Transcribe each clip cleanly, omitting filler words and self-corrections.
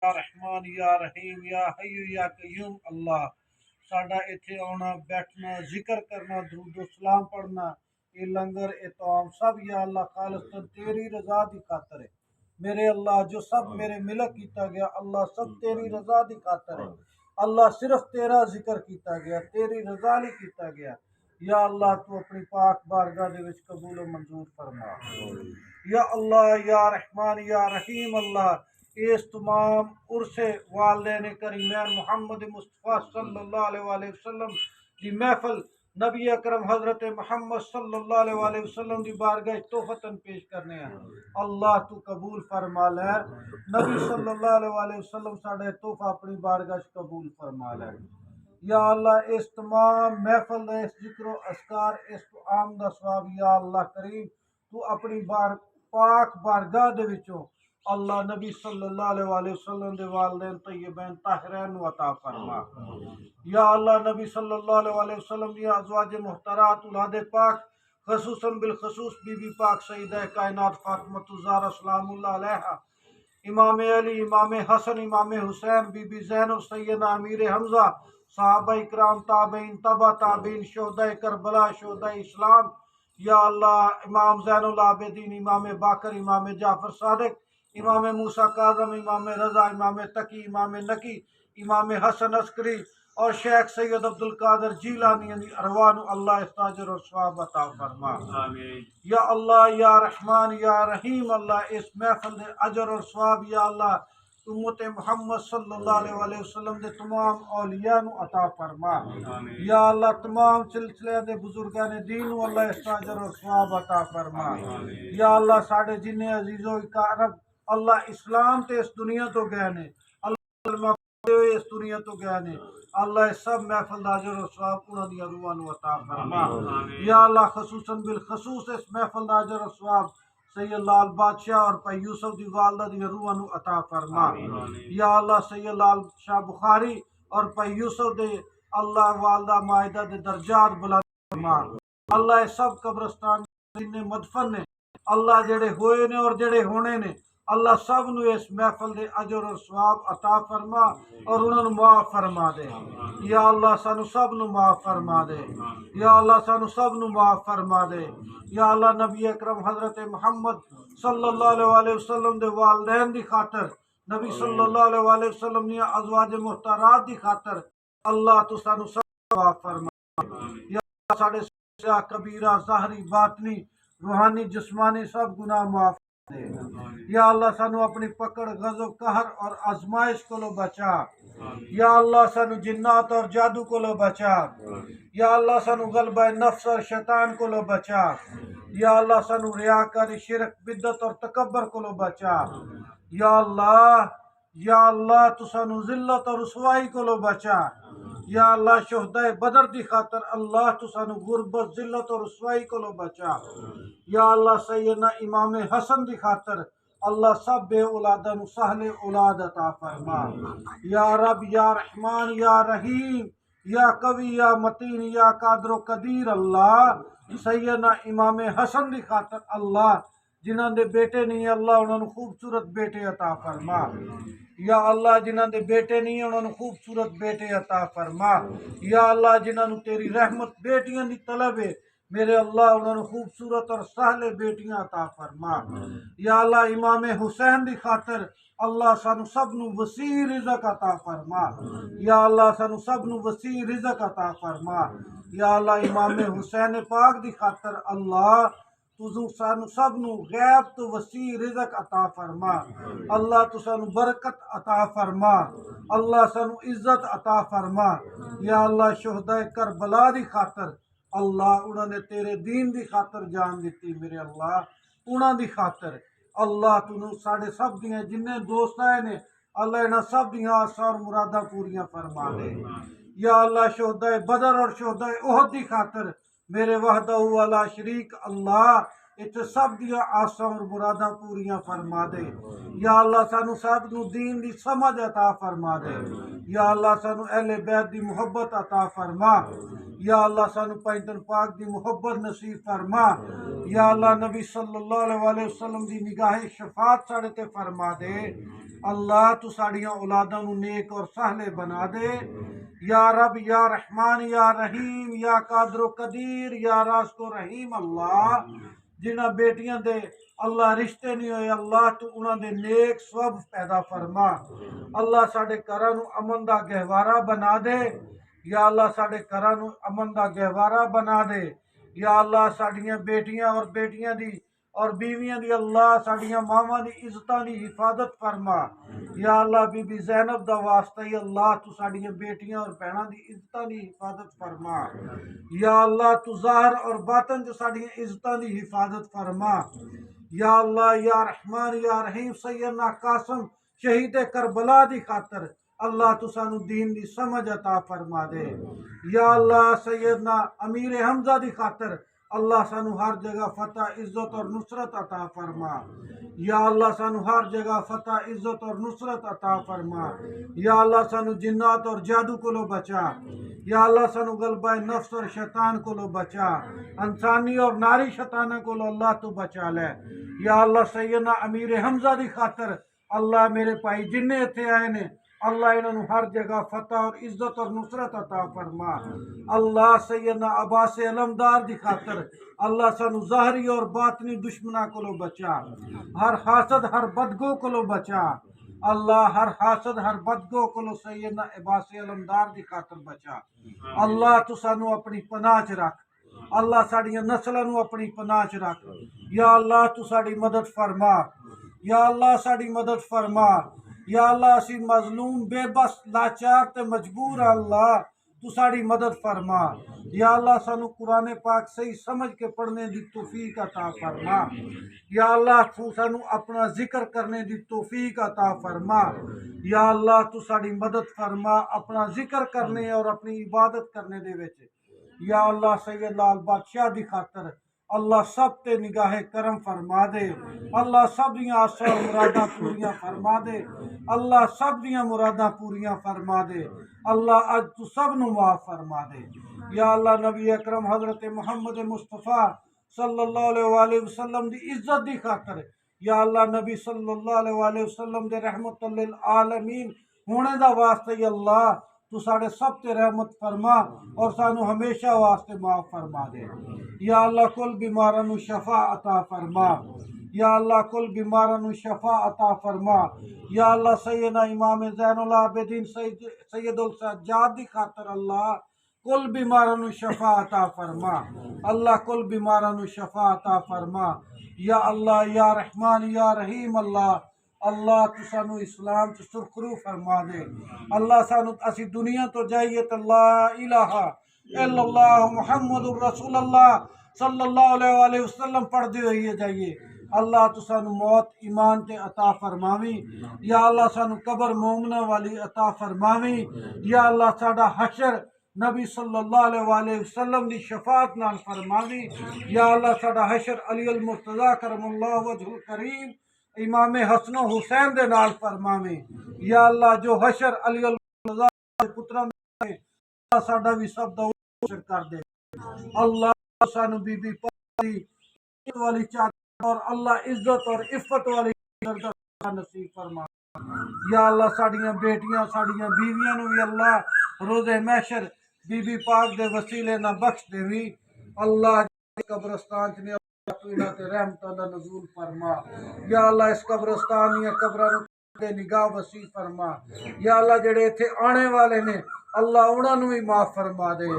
یا رحمان یا رحیم یا حی یا قیوم اللہ ساڈا ایتھے آنا بیٹھنا ذکر کرنا درود و سلام پڑھنا یہ لنگر اطعام سب یا اللہ خالص تیری رضا دی خاطر ہے میرے اللہ جو سب میرے ملک کیتا گیا اللہ سب تیری رضا دی خاطر ہے اللہ صرف تیرا ذکر کیتا گیا تیری رضا لی کیتا گیا یا اللہ تو اپنی پاک بارگاہ دے وچ قبول و منظور فرما یا اللہ یا رحمان یا رحیم اللہ اس تمام عرص والدین کریمین محمد مصطفیٰ صلی اللہ علیہ وآلہ وسلم دی محفل نبی اکرم حضرت محمد صلی اللہ علیہ وآلہ وسلم دی بارگاہ تحفتاً پیش کرنے ہیں اللہ تو قبول فرما لے نبی صلی اللہ علیہ وآلہ وسلم ساڑھے تحفہ اپنی بارگاہ قبول فرما لے یا اللہ اس تمام محفل دا اس ذکر و اذکار اس آمد ثواب یا اللہ کریم تو اپنی پاک بارگاہ دے وچوں اللہ نبی صلی اللہ علیہ وآلہ وسلم دے والدین طیبین طاہرین و عطا فرما یا اللہ نبی صلی اللہ علیہ وآلہ وسلم دی ازواج محترات اولاد پاک خصوصاً بالخصوص بی بی پاک سیدہ کائنات فاطمہ الزہرا سلام اللہ علیہا امام علی امام حسن امام حسین بی بی زینب سیدنا امیر حمزہ صحابہ اکرام تابعین تبع تابعین شہداء کربلا شہداء اسلام یا اللہ امام زین العابدین امام باقر امام جعفر صادق امام موسیٰ کاظم امام رضا امام تقی امام نقی امام حسن عسکری اور شیخ سید عبدالقادر جیلانی ارواح اللہ استاجر اور ثواب عطا فرما یا اللہ یا رحمان یا رحیم اللہ اس محفل دے اجر اور ثواب یا اللہ امت محمد صلی اللہ علیہ وآلہ وسلم دے تمام اولیاء نو عطا فرما یا اللہ تمام سلسلے دے بزرگان دین نو اللہ استاجر اور ثواب عطا فرما یا اللہ ساڑھے جنہیں عزیزوں کا عرب اللہ اسلام تے اس دنیا تو گئے نے اللہ اس دنیا تو گئے نے اللہ سب محفل داجر و ثواب انہاں دی روحاں نو عطا فرما یا اللہ خصوصاً بالخصوص اس محفل داجر و ثواب سید لال بادشاہ اور پائی یوسف دی والدہ دی روحاں نو عطا فرما یا اللہ سید لال شاہ بخاری اور پائی یوسف دے اللہ والدہ معاہدہ دے درجات بلند فرما اللہ سب قبرستان جنہیں مدفن نے اللہ جڑے ہوئے نے اور جڑے ہونے نے اللہ سب نو اس محفل دے اجر اور ثواب عطا فرما اور انہوں نے معاف فرما دے یا اللہ سانو سب نو معاف فرما دے یا اللہ سانو سب نو معاف فرما دے یا اللہ نبی اکرم حضرت محمد صلی اللہ علیہ وآلہ وسلم دے والدین دی خاطر نبی صلی اللہ علیہ وآلہ وسلم دی ازواج محترات دی خاطر اللہ تو سانو سب معاف فرما یا اللہ ساڑے سیاہ کبیرہ ظاہری باطنی روحانی جسمانی سب گناہ معاف یا اللہ سانو اپنی پکڑ غضب قہر اور آزمائش کو لو بچا یا اللہ سانو جنات اور جادو کو لو بچا یا اللہ سانو غلبہ نفس اور شیطان کو لو بچا یا اللہ سانو ریاکاری شرک بدعت اور تکبر کو لو بچا یا اللہ تو سانو ذلت اور رسوائی کو لو بچا یا اللہ شہدائے بدر دی خاطر اللہ تو سانو غربت ذلت اور رسوائی کو لو بچا یا اللہ سیدنا امام حسن دی خاطر اللہ سب بے اولادہ نو سہل اولاد عطا فرما یا رب یا رحمان یا رحیم یا قوی یا متین یا قادر و قدیر اللہ سیدنا امام حسن دی خاطر اللہ جنہاں دے بیٹے نہیں اللہ انہوں نے خوبصورت بیٹے عطا فرما یا اللہ جنہاں دے بیٹے نہیں انہوں نے خوبصورت بیٹے عطا فرما یا اللہ جنہاں نے تیری رحمت بیٹیاں دی طلب ہے میرے اللہ انہوں نے خوبصورت اور سہل بیٹیاں عطا فرما یا اللہ امام حسین دی خاطر اللہ سانو سب نو وسیع رزق عطا فرما یا اللہ سانو سب نو وسیع رزق عطا فرما یا اللہ امام حسین پاک دی خاطر اللہ تو سانو سب نو غیب تو وسیع رزق عطا فرما اللہ تو سانو برکت عطا فرما اللہ سانو عزت عطا فرما یا اللہ شہداء کربلا دی خاطر اللہ انہوں نے تیرے دین دی خاطر جان دیتی میرے اللہ انہوں دی خاطر اللہ تو ساڑھے سب دیاں جنہیں دوست آئے نے اللہ انہاں سب دیاں آسا اور مرادہ پوریاں فرما دے یا اللہ شہداء بدر اور شہداء احد دی خاطر میرے وحدہ والا شریک اللہ اتنے سب دیا آسا اور مرادہ پوریاں فرما دے یا اللہ سانو سب نو دین دی سمجھ عطا فرما دے یا اللہ سانو اہل بیت دی محبت عطا فرما یا اللہ سانو پینتن پاک دی محبت نصیب فرما یا اللہ نبی صلی اللہ علیہ وسلم دی نگاہ شفاعت ساڑے تے فرما دے اللہ تو ساڑیاں اولاداں نو نیک اور سہلے بنا دے یا رب یا رحمان یا رحیم یا قادر و قدیر یا راست و رحیم اللہ جنہ بیٹیاں دے اللہ رشتے نہیں ہوئے اللہ تو انہاں دے نیک سوب پیدا فرما اللہ ساڑے گھراں نو امن دا گہوارہ بنا دے یا اللہ ساڑے گھراں نو امن دا گہوارہ بنا دے یا اللہ ساڑیاں بیٹیاں اور بیٹیاں دی اور بیویاں دی اللہ ساڑیاں ماواں دی عزتاں دی حفاظت فرما یا اللہ بی بی زینب دا واسطہ ہی اللہ تو ساڑیاں بیٹیاں اور بہناں دی عزتاں دی حفاظت فرما یا اللہ تو ظاہر اور باطن جو ساڑیاں عزتاں دی حفاظت فرما یا اللہ یا رحمان یا رحیم سیدنا قاسم شہید کربلا دی خاطر اللہ تو سانو دین دی سمجھ عطا فرما دے یا اللہ سیدنا امیر حمزہ دی خاطر اللہ سانو ہر جگہ فتح عزت اور نصرت عطا فرما یا اللہ سانو ہر جگہ فتح عزت اور نصرت عطا فرما یا اللہ سانو جنات اور جادو کو لو بچا یا اللہ سانو غلبہ نفس اور شیطان کو لو بچا انسانی اور ناری شیطانہ کو لو اللہ تو بچا لے یا اللہ سیدنا امیر حمزہ دی خاطر اللہ میرے بھائی جننے اتھے آئے نے اللہ انہوں ہر جگہ فتح اور عزت اور نصرت عطا فرما اللہ سیدنا عباس علمدار دی خاطر اللہ سانو ظاہری اور باطنی دشمنہ کو لو بچا ہر حاسد ہر بدگو کو لو بچا اللہ ہر حاسد ہر بدگو کو لو سیدنا عباس علمدار دی خاطر بچا اللہ تو سانو اپنی پناہ چ رکھ اللہ ساڑیاں نسلوں نو اپنی پناہ چ رکھ یا اللہ تو ساڑی مدد فرما یا اللہ ساڑی مدد فرما یا اللہ اسی مظلوم بے بس لاچار تے مجبور اللہ تو ساڑی مدد فرما یا اللہ سانو قرآن پاک صحیح سمجھ کے پڑھنے دی توفیق عطا فرما یا اللہ تو سانو اپنا ذکر کرنے دی توفیق عطا فرما یا اللہ تو ساڑی مدد فرما اپنا ذکر کرنے اور اپنی عبادت کرنے دے وچ یا اللہ سید لال بادشاہ دی خاطر اللہ سب تے نگاہ کرم فرما دے اللہ سب دیاں آساں اور مراداں پوریاں فرما دے اللہ سب دیاں مراداں پوریاں فرما دے اللہ اج تو سب نو معاف فرما دے یا اللہ نبی اکرم حضرت محمد مصطفیٰ صلی اللہ علیہ وآلہ وسلم دی عزت دی خاطر یا اللہ نبی صلی اللہ علیہ وآلہ وسلم دے رحمت للعالمین ہونے دا واسطے یا اللہ تو ساڑھے سب تے رحمت فرما اور سانو ہمیشہ واسطے معاف فرما دے یا اللہ کل بیمارانو شفا عطا فرما یا اللہ کل بیمارانو شفا عطا فرما یا اللہ سیدنا امام زین العابدین سید السجاد دی خاطر اللہ کل بیمارانو شفا عطا فرما اللہ کل بیمارانو شفا عطا فرما یا اللہ یا رحمان یا رحیم اللہ اللہ تو سانو اسلام سے سرخرو فرما دے اللہ سانو اسی دنیا تو جائیے تو لا الہ الا اللہ محمد الرسول اللہ صلی اللہ علیہ وآلہ وسلم پڑھ دے ہوئیے جائیے اللہ تو سانو موت ایمان تے عطا فرماوی یا اللہ سانو قبر مومنہ والی عطا فرماوی یا اللہ ساڑا حشر نبی صلی اللہ علیہ وآلہ وسلم دی شفاعت نال فرماوی یا اللہ ساڑا حشر علی المرتضی کرم اللہ وجہ الکریم امام حسن و حسین دے نال فرماویں یا اللہ جو حشر علی المرتضی دے پتراں دے اللہ ساڈا بھی سب دا حشر کر دے اللہ سانو بی بی پاک دی عزت والی چادر اور اللہ عزت اور عفت والی چادر نصیب فرما یا اللہ ساڑیاں بیٹیاں ساڑیاں بیویاں نو بھی اللہ روز محشر بی بی پاک دے وسیلے نہ بخش دے وی اللہ قبرستان چ رحمتہ دا نزول فرما یا اللہ اس قبرستان یا قبروں دے نگاہ وسیع فرما یا اللہ جڑے ایتھے آنے والے نے اللہ انہاں نو بھی معاف فرما دے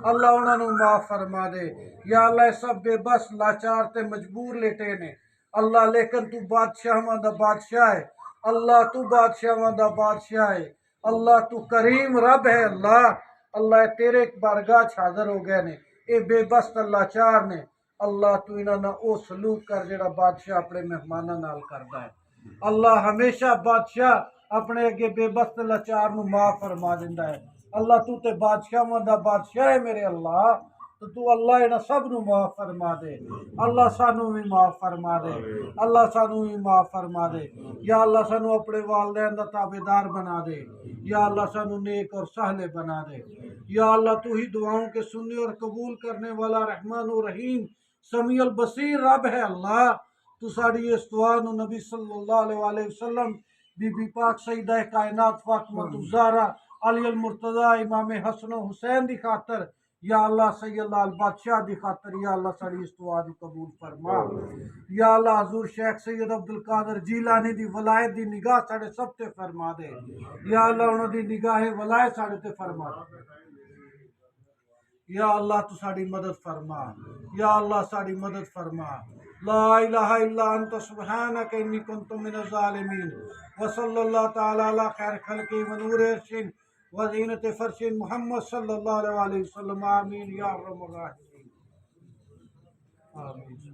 اللہ انہاں نو معاف فرما دے یا اللہ سب بے بس لاچار تے مجبور لیٹے نے اللہ لیکن تو بادشاہاں دا بادشاہ ہے اللہ تو بادشاہاں دا بادشاہ ہے اللہ تو کریم رب ہے اللہ اللہ تیرے بارگاہ حاضر ہو گئے نے اے بے بس لاچار نے اللہ تو انہاں نہ او سلوک کر جڑا بادشاہ اپنے مہماناں نال کردا ہے اللہ ہمیشہ بادشاہ اپنے اگے بے بس لاچار نو معاف فرما دیندا ہے اللہ تو تے بادشاہاں دا بادشاہ ہے میرے اللہ تو اللہ انہاں سب نو معاف فرما دے اللہ سانو بھی معاف فرما دے اللہ سانو بھی معاف فرما دے یا اللہ سانو اپنے والدین دا تابعدار بنا دے یا اللہ سانو نیک اور سہلے بنا دے یا اللہ تو ہی دعاؤں کے سننے اور قبول کرنے والا رحمان و رحیم سمیع البصیر رب ہے اللہ تو ساڑی اس دعا نو نبی صلی اللہ علیہ وآلہ وسلم بی بی پاک سیدہ کائنات فاطمہ الزہرا علی المرتضی امام حسن و حسین دی خاطر یا اللہ سید لال بادشاہ دی خاطر یا اللہ ساری اس دعا دی قبول فرما یا اللہ حضور شیخ سید عبدالقادر جیلانی دی ولایت دی نگاہ ساڑے سب تے فرما دے یا اللہ انہوں دی نگاہ ولایت ساڑے تے فرما دے یا اللہ تو ساڑی مدد فرما یا اللہ ساڑی مدد فرما لا الہ الا انت سبحانک انی کنت من الظالمین وصلی اللہ تعالی علی خیر خلقی ونور ارشن وزینت فرشن محمد صلی اللہ علیہ وسلم آمین یا ارحم الراحمین آمین